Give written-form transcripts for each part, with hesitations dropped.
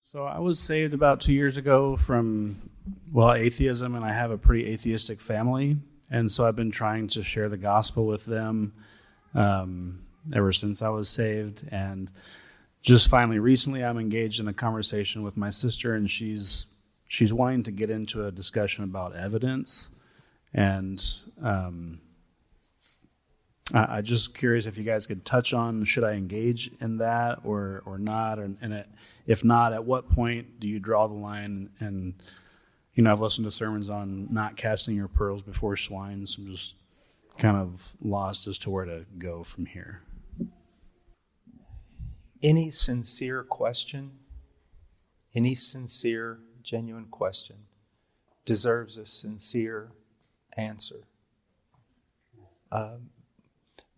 So I was saved about 2 years ago from, atheism, and I have a pretty atheistic family. And so I've been trying to share the gospel with them ever since I was saved. And just finally, recently, I'm engaged in a conversation with my sister, and she's wanting to get into a discussion about evidence. And I'm just curious if you guys could touch on, should I engage in that or not? If not, at what point do you draw the line? And, I've listened to sermons on not casting your pearls before swine, so I'm just kind of lost as to where to go from here. Any sincere question, any sincere, genuine question deserves a sincere answer.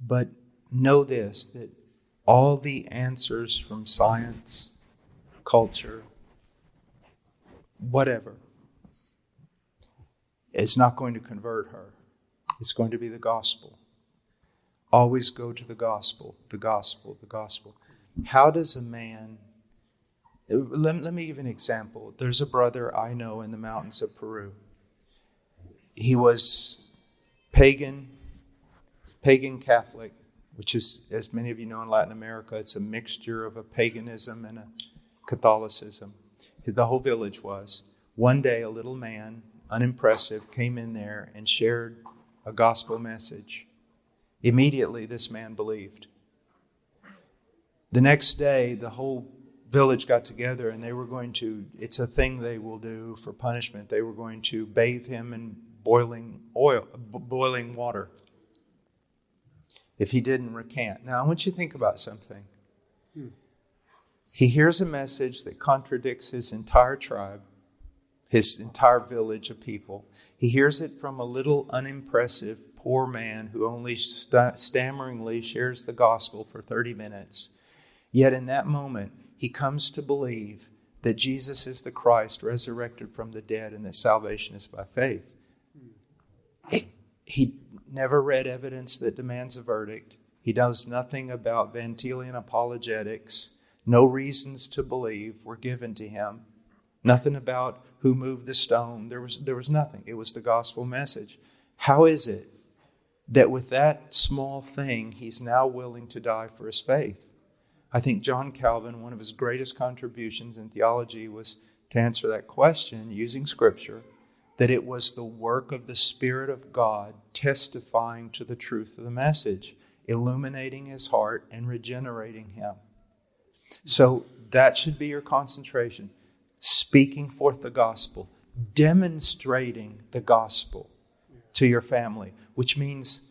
But know this, that all the answers from science, culture, whatever, is not going to convert her. It's going to be the gospel. Always go to the gospel, the gospel, the gospel. How does a man... Let me give you an example. There's a brother I know in the mountains of Peru. He was pagan Catholic, which is, as many of you know in Latin America, it's a mixture of a paganism and a Catholicism. The whole village was. One day, a little man, unimpressive, came in there and shared a gospel message. Immediately, this man believed. The next day, the whole village got together and they were going to, it's a thing they will do for punishment, they were going to bathe him in boiling water if he didn't recant. Now, I want you to think about something. He hears a message that contradicts his entire tribe, his entire village of people. He hears it from a little unimpressive poor man who only stammeringly shares the gospel for 30 minutes. Yet in that moment, he comes to believe that Jesus is the Christ resurrected from the dead and that salvation is by faith. He never read evidence that demands a verdict. He knows nothing about Van Tilian apologetics. No reasons to believe were given to him. Nothing about who moved the stone. There was nothing. It was the gospel message. How is it that with that small thing, he's now willing to die for his faith? I think John Calvin, one of his greatest contributions in theology was to answer that question using Scripture, that it was the work of the Spirit of God testifying to the truth of the message, illuminating his heart and regenerating him. So that should be your concentration. Speaking forth the gospel, demonstrating the gospel to your family, which means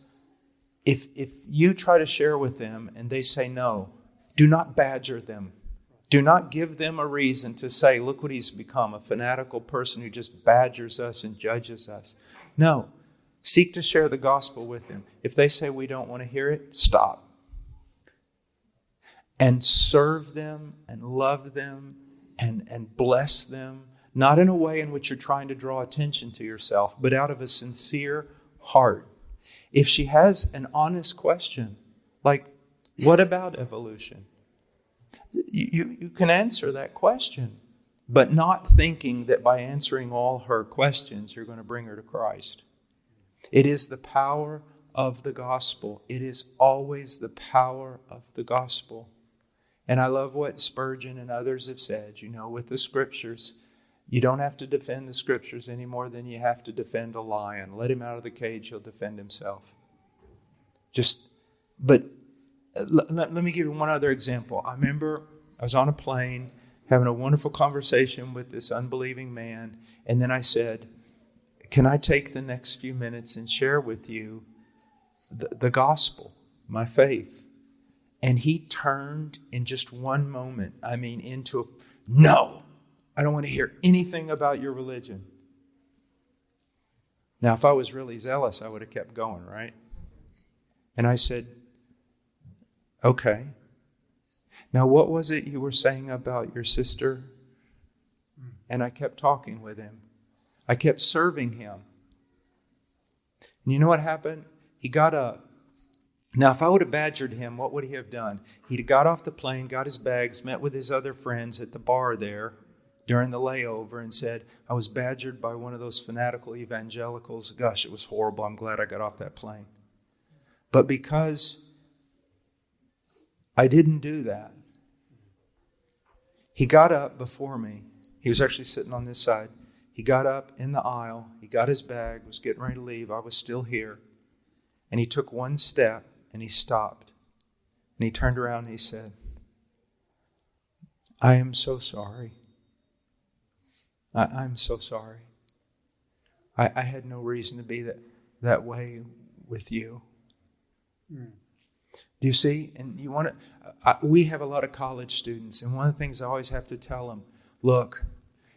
if you try to share with them and they say no, do not badger them. Do not give them a reason to say, look what he's become, a fanatical person who just badgers us and judges us. No, seek to share the gospel with them. If they say we don't want to hear it, stop. And serve them and love them and bless them, not in a way in which you're trying to draw attention to yourself, but out of a sincere heart. If she has an honest question, like, what about evolution? You can answer that question, but not thinking that by answering all her questions, you're going to bring her to Christ. It is the power of the gospel. It is always the power of the gospel. And I love what Spurgeon and others have said, with the Scriptures. You don't have to defend the Scriptures any more than you have to defend a lion. Let him out of the cage, he'll defend himself. Let me give you one other example. I remember I was on a plane having a wonderful conversation with this unbelieving man. And then I said, can I take the next few minutes and share with you the gospel, my faith? And he turned in just one moment, into no, I don't want to hear anything about your religion. Now, if I was really zealous, I would have kept going, right? And I said, okay. Now, what was it you were saying about your sister? And I kept talking with him. I kept serving him. And you know what happened? He got up. Now, if I would have badgered him, what would he have done? He'd have got off the plane, got his bags, met with his other friends at the bar there, during the layover and said, I was badgered by one of those fanatical evangelicals. Gosh, it was horrible. I'm glad I got off that plane. But because I didn't do that, he got up before me. He was actually sitting on this side. He got up in the aisle. He got his bag, was getting ready to leave. I was still here. And he took one step and he stopped. And he turned around and he said, I am so sorry. I'm so sorry. I had no reason to be that way with you. Do you see? And you want to. We have a lot of college students, and one of the things I always have to tell them: look,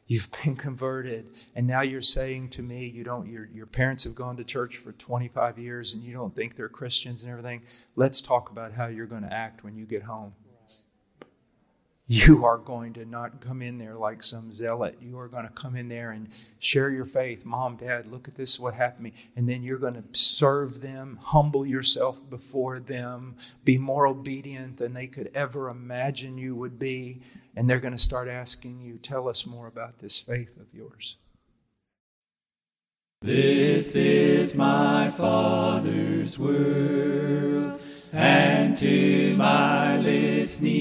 you've been converted, and now you're saying to me, your parents have gone to church for 25 years, and you don't think they're Christians and everything. Let's talk about how you're going to act when you get home. You are going to not come in there like some zealot. You are going to come in there and share your faith. Mom, Dad, look at this, what happened to me. And then you're going to serve them, humble yourself before them, be more obedient than they could ever imagine you would be. And they're going to start asking you, tell us more about this faith of yours. This is my Father's world, and to my listening